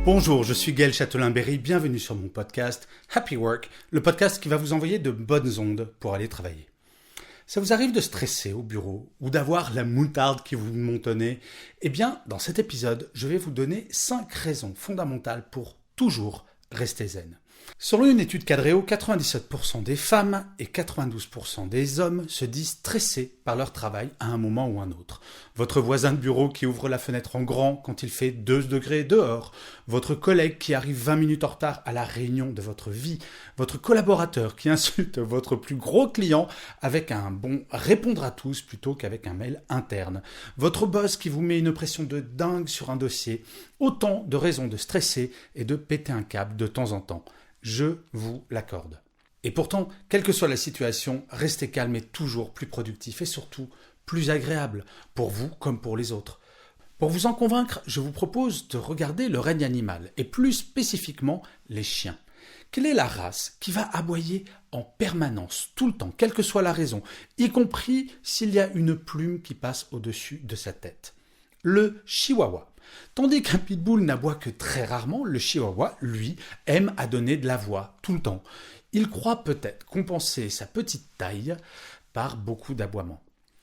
Bonjour, je suis Gaël Châtelain-Berry, bienvenue sur mon podcast Happy Work, le podcast qui va vous envoyer de bonnes ondes pour aller travailler. Ça vous arrive de stresser au bureau ou d'avoir la moutarde qui vous monte au nez? Eh bien, dans cet épisode, je vais vous donner 5 raisons fondamentales pour toujours rester zen. Selon une étude Cadréo, 97% des femmes et 92% des hommes se disent stressés par leur travail à un moment ou un autre. Votre voisin de bureau qui ouvre la fenêtre en grand quand il fait 2 degrés dehors, votre collègue qui arrive 20 minutes en retard à la réunion de votre vie, votre collaborateur qui insulte votre plus gros client avec un bon répondre à tous plutôt qu'avec un mail interne, votre boss qui vous met une pression de dingue sur un dossier, autant de raisons de stresser et de péter un câble de temps en temps. Je vous l'accorde. Et pourtant, quelle que soit la situation, rester calme est toujours plus productif et surtout plus agréable, pour vous comme pour les autres. Pour vous en convaincre, je vous propose de regarder le règne animal, et plus spécifiquement les chiens. Quelle est la race qui va aboyer en permanence, tout le temps, quelle que soit la raison, y compris s'il y a une plume qui passe au-dessus de sa tête? Le chihuahua. Tandis qu'un pitbull n'aboie que très rarement, le chihuahua, lui, aime à donner de la voix tout le temps. Il croit peut-être compenser sa petite taille par beaucoup d'aboiements.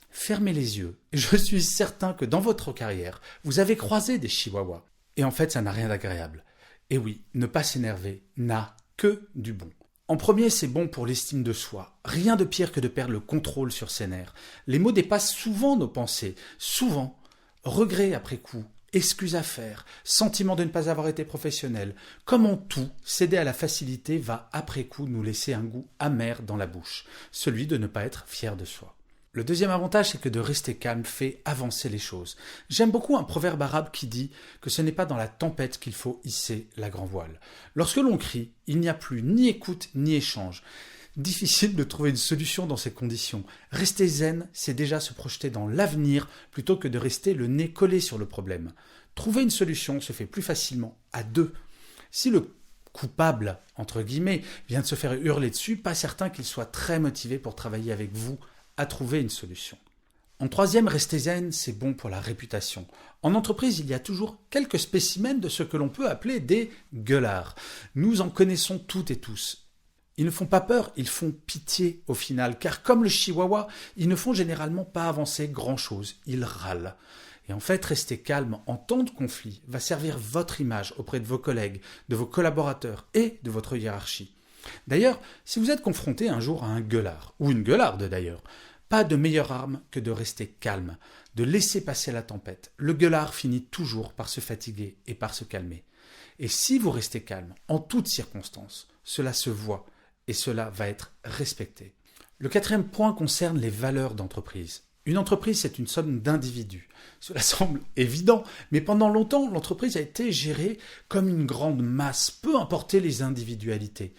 Fermez les yeux, et je suis certain que dans votre carrière, vous avez croisé des chihuahuas. Et en fait, ça n'a rien d'agréable. Et oui, ne pas s'énerver n'a que du bon. En premier, c'est bon pour l'estime de soi. Rien de pire que de perdre le contrôle sur ses nerfs. Les mots dépassent souvent nos pensées, souvent. Regret après coup, excuse à faire, sentiment de ne pas avoir été professionnel. Comme en tout, céder à la facilité va après coup nous laisser un goût amer dans la bouche, celui de ne pas être fier de soi. Le deuxième avantage, c'est que de rester calme fait avancer les choses. J'aime beaucoup un proverbe arabe qui dit que ce n'est pas dans la tempête qu'il faut hisser la grand voile. Lorsque l'on crie, il n'y a plus ni écoute ni échange. Difficile de trouver une solution dans ces conditions. Rester zen, c'est déjà se projeter dans l'avenir plutôt que de rester le nez collé sur le problème. Trouver une solution se fait plus facilement à deux. Si le coupable, entre guillemets, vient de se faire hurler dessus, pas certain qu'il soit très motivé pour travailler avec vous à trouver une solution. En troisième, rester zen, c'est bon pour la réputation. En entreprise, il y a toujours quelques spécimens de ce que l'on peut appeler des gueulards. Nous en connaissons toutes et tous. Ils ne font pas peur, ils font pitié au final, car comme le chihuahua, ils ne font généralement pas avancer grand-chose, ils râlent. Et en fait, rester calme en temps de conflit va servir votre image auprès de vos collègues, de vos collaborateurs et de votre hiérarchie. D'ailleurs, si vous êtes confronté un jour à un gueulard, ou une gueularde d'ailleurs, pas de meilleure arme que de rester calme, de laisser passer la tempête. Le gueulard finit toujours par se fatiguer et par se calmer. Et si vous restez calme, en toutes circonstances, cela se voit. Et cela va être respecté. Le quatrième point concerne les valeurs d'entreprise. Une entreprise, c'est une somme d'individus. Cela semble évident, mais pendant longtemps, l'entreprise a été gérée comme une grande masse, peu importe les individualités.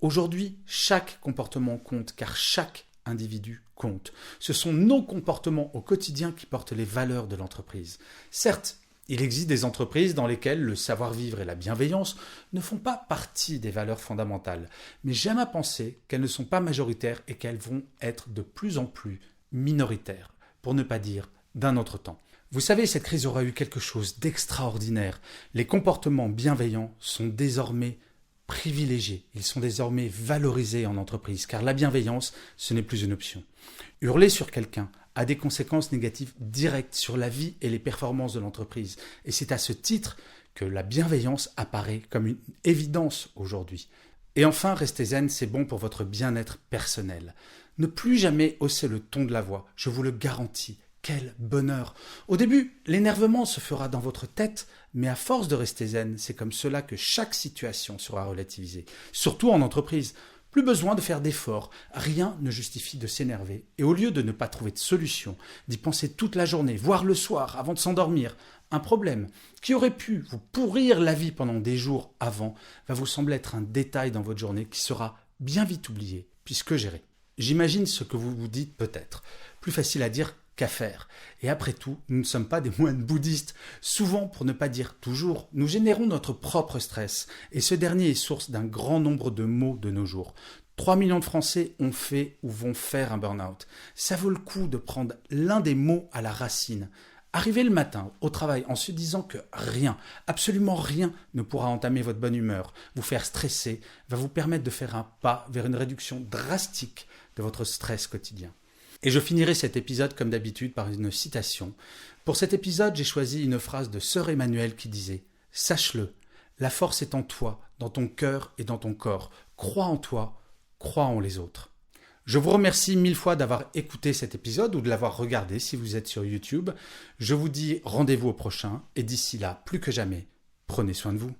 Aujourd'hui, chaque comportement compte, car chaque individu compte. Ce sont nos comportements au quotidien qui portent les valeurs de l'entreprise. Certes, il existe des entreprises dans lesquelles le savoir-vivre et la bienveillance ne font pas partie des valeurs fondamentales, mais j'aime à penser qu'elles ne sont pas majoritaires et qu'elles vont être de plus en plus minoritaires, pour ne pas dire d'un autre temps. Vous savez, cette crise aura eu quelque chose d'extraordinaire. Les comportements bienveillants sont désormais privilégiés, ils sont désormais valorisés en entreprise, car la bienveillance, ce n'est plus une option. Hurler sur quelqu'un a des conséquences négatives directes sur la vie et les performances de l'entreprise. Et c'est à ce titre que la bienveillance apparaît comme une évidence aujourd'hui. Et enfin, rester zen, c'est bon pour votre bien-être personnel. Ne plus jamais hausser le ton de la voix, je vous le garantis. Quel bonheur! Au début, l'énervement se fera dans votre tête, mais à force de rester zen, c'est comme cela que chaque situation sera relativisée. Surtout en entreprise. Plus besoin de faire d'efforts, rien ne justifie de s'énerver. Et au lieu de ne pas trouver de solution, d'y penser toute la journée, voire le soir, avant de s'endormir, un problème qui aurait pu vous pourrir la vie pendant des jours avant, va vous sembler être un détail dans votre journée qui sera bien vite oublié, puisque géré. J'imagine ce que vous vous dites peut-être. Plus facile à dire qu'à faire. Et après tout, nous ne sommes pas des moines bouddhistes. Souvent, pour ne pas dire toujours, nous générons notre propre stress. Et ce dernier est source d'un grand nombre de maux de nos jours. 3 millions de Français ont fait ou vont faire un burn-out. Ça vaut le coup de prendre l'un des maux à la racine. Arriver le matin au travail en se disant que rien, absolument rien ne pourra entamer votre bonne humeur, vous faire stresser, va vous permettre de faire un pas vers une réduction drastique de votre stress quotidien. Et je finirai cet épisode comme d'habitude par une citation. Pour cet épisode, j'ai choisi une phrase de Sœur Emmanuel qui disait « Sache-le, la force est en toi, dans ton cœur et dans ton corps. Crois en toi, crois en les autres. » Je vous remercie 1000 fois d'avoir écouté cet épisode ou de l'avoir regardé si vous êtes sur YouTube. Je vous dis rendez-vous au prochain et d'ici là, plus que jamais, prenez soin de vous.